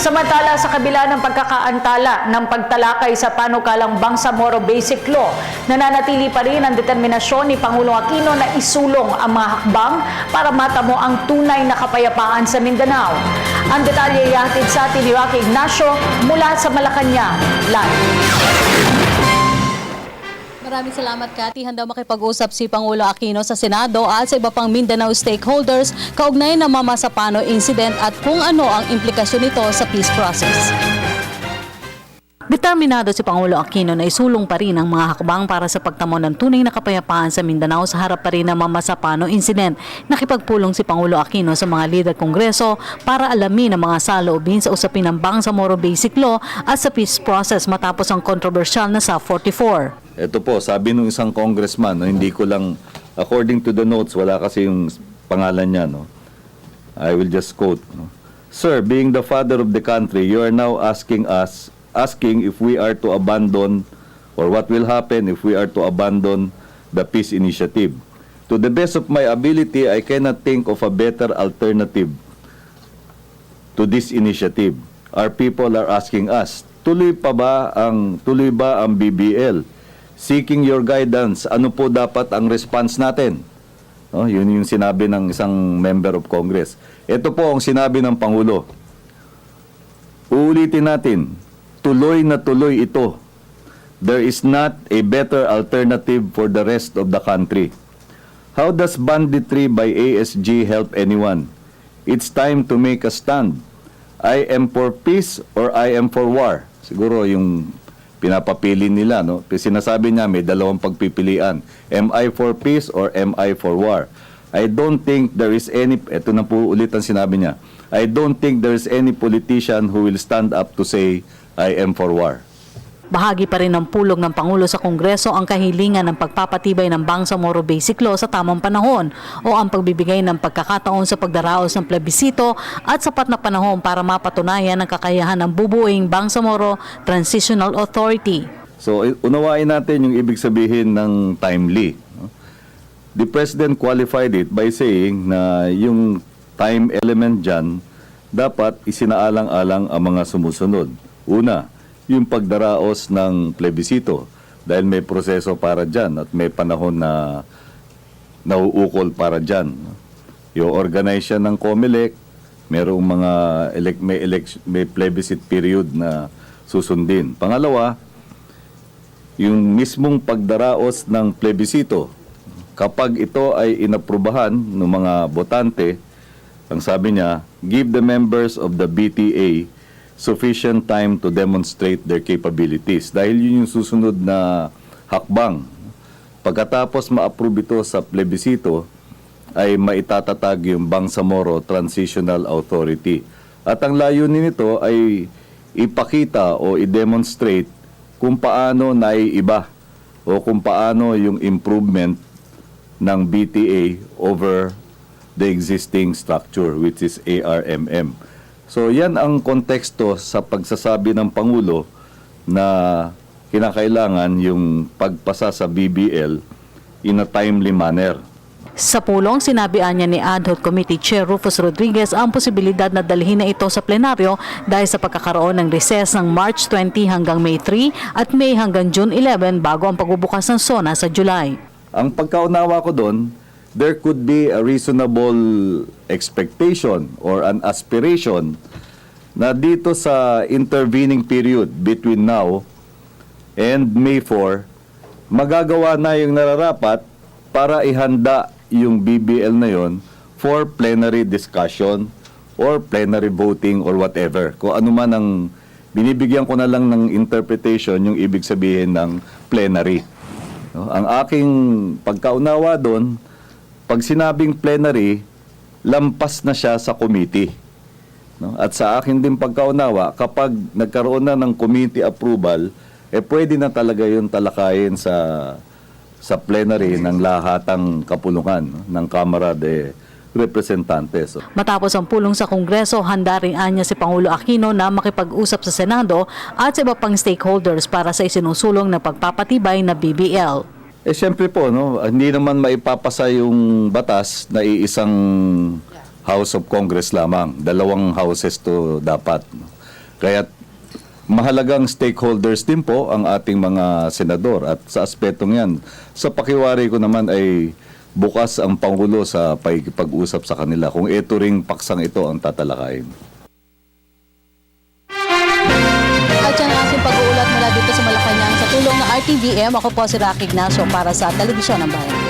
Samantala, sa kabila ng pagkakaantala ng pagtalakay sa panukalang Bangsamoro Basic Law, nananatili pa rin ang determinasyon ni Pangulong Aquino na isulong ang mga hakbang para matamo ang tunay na kapayapaan sa Mindanao. Ang detalye ihatid sa atin ni Rocky Ignacio mula sa Malacanang. Live. Maraming salamat, Cathy. Handa makipag-usap si Pangulo Aquino sa Senado at sa iba pang Mindanao stakeholders kaugnay ng Mama Sapano incident at kung ano ang implikasyon nito sa peace process. Determinado si Pangulo Aquino na isulong pa rin ang mga hakbang para sa pagtamo ng tunay na kapayapaan sa Mindanao sa harap pa rin ng Mama Sapano incident. Nakipagpulong si Pangulo Aquino sa mga lider kongreso para alamin ang mga saloobin sa usapin ng Bangsamoro Basic Law at sa peace process matapos ang kontrobersyal na SAF 44. Ito po, sabi nung isang congressman, no, hindi ko lang, according to the notes, wala kasi yung pangalan niya, no? I will just quote, no? Sir, being the father of the country, you are now asking if we are to abandon, or what will happen if we are to abandon the peace initiative. To the best of my ability, I cannot think of a better alternative to this initiative. Our people are asking us, tuloy ba ang BBL? Seeking your guidance, ano po dapat ang response natin? No, yun yung sinabi ng isang member of Congress. Ito po ang sinabi ng Pangulo. Uulitin natin, tuloy na tuloy ito. There is not a better alternative for the rest of the country. How does banditry by ASG help anyone? It's time to make a stand. I am for peace or I am for war. Siguro yung pinapapili nila, no? Sinasabi niya may dalawang pagpipilian. Am I for peace or am I for war? I don't think there is any, ito na po ulit ang sinabi niya, I don't think there is any politician who will stand up to say, I am for war. Bahagi pa rin ng pulong ng Pangulo sa Kongreso ang kahilingan ng pagpapatibay ng Bangsamoro Basic Law sa tamang panahon o ang pagbibigay ng pagkakataon sa pagdaraos ng plebisito at sapat na panahon para mapatunayan ang kakayahan ng bubuing Bangsamoro Transitional Authority. So unawain natin yung ibig sabihin ng timely. The President qualified it by saying na yung time element dyan dapat isinaalang-alang ang mga sumusunod. Una, yung pagdaraos ng plebisito dahil may proseso para dyan at may panahon na nauukol para dyan. Yung organize ng COMELEC, merong mga may plebiscite period na susundin. Pangalawa, yung mismong pagdaraos ng plebisito, kapag ito ay inaprubahan ng mga botante, ang sabi niya, give the members of the BTA sufficient time to demonstrate their capabilities. Dahil yun yung susunod na hakbang. Pagkatapos ma-approve ito sa plebisito, ay maitatatag yung Bangsamoro Transitional Authority. At ang layunin nito ay ipakita o i-demonstrate kung paano naiiba o kung paano yung improvement ng BTA over the existing structure, which is ARMM. So yan ang konteksto sa pagsasabi ng Pangulo na kinakailangan yung pagpasa sa BBL in a timely manner. Sa pulong, sinabihan niya ni Ad Hoc Committee Chair Rufus Rodriguez ang posibilidad na dalhin na ito sa plenaryo dahil sa pagkakaroon ng recess ng March 20 hanggang May 3 at May hanggang June 11 bago ang pagbubukas ng SONA sa July. Ang pagkaunawa ko doon, there could be a reasonable expectation or an aspiration na dito sa intervening period between now and May 4, magagawa na yung nararapat para ihanda yung BBL na yon for plenary discussion or plenary voting or whatever. Kung ano man ang binibigyan ko na lang ng interpretation yung ibig sabihin ng plenary. No? Ang aking pagkaunawa doon, pag sinabing plenary, lampas na siya sa committee. No? At sa akin din pagkaunawa, kapag nagkaroon na ng committee approval, pwede na talaga yun talakayin sa plenary ng lahatang kapulungan, no? ng Kamara de Representantes. Matapos ang pulong sa Kongreso, handa rin anya si Pangulo Aquino na makipag-usap sa Senado at sa iba pang stakeholders para sa isinusulong na pagpapatibay na BBL. Siyempre po, no, hindi naman maipapasa yung batas na iisang House of Congress lamang. Dalawang houses to dapat. No? Kaya mahalagang stakeholders din po ang ating mga senador at sa aspetong yan, sa pakiwari ko naman ay bukas ang Pangulo sa pag-usap sa kanila kung ito ring paksang ito ang tatalakayin. At yan ang aking pag-uulat mula dito sa Malacanang sa tulong ng RTVM. Ako po si Rocky Ignacio para sa Telebisyon ng Bayan.